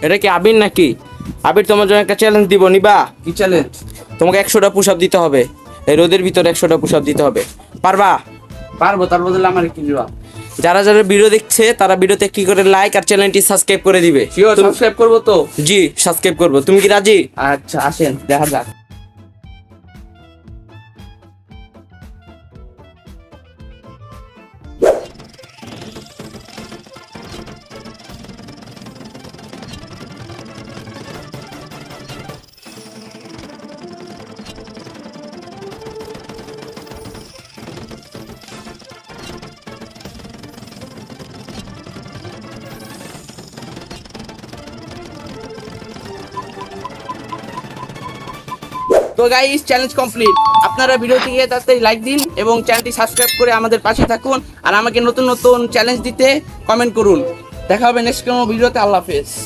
এটা কি আবির নাকি? আবির তোমার জন্য একটা চ্যালেঞ্জ দিব, নিবা? কি চ্যালেঞ্জ? তোমাকে 100টা পুশ আপ দিতে হবে, এই রোদের ভিতরে 100টা পুশ আপ দিতে হবে, পারবা? পারবো, তার বদলে আমার কি দিবা? যারা যারা ভিডিও দেখছে তারা ভিডিওতে কি করে লাইক আর চ্যানেলটি সাবস্ক্রাইব করে দিবে। শিওর সাবস্ক্রাইব করবো তো? জি সাবস্ক্রাইব করবো, তুমি কি রাজি? আচ্ছা আসেন দেখা যাক। তো গাইস, চ্যালেঞ্জ কমপ্লিট। আপনারা ভিডিওটি গিয়ে তাড়াতাড়ি লাইক দিন এবং চ্যানেলটি সাবস্ক্রাইব করে আমাদের পাশে থাকুন। আর আমাকে নতুন নতুন চ্যালেঞ্জ দিতে কমেন্ট করুন। দেখা হবে নেক্সট কোনো ভিডিওতে। আল্লাহ হাফেজ।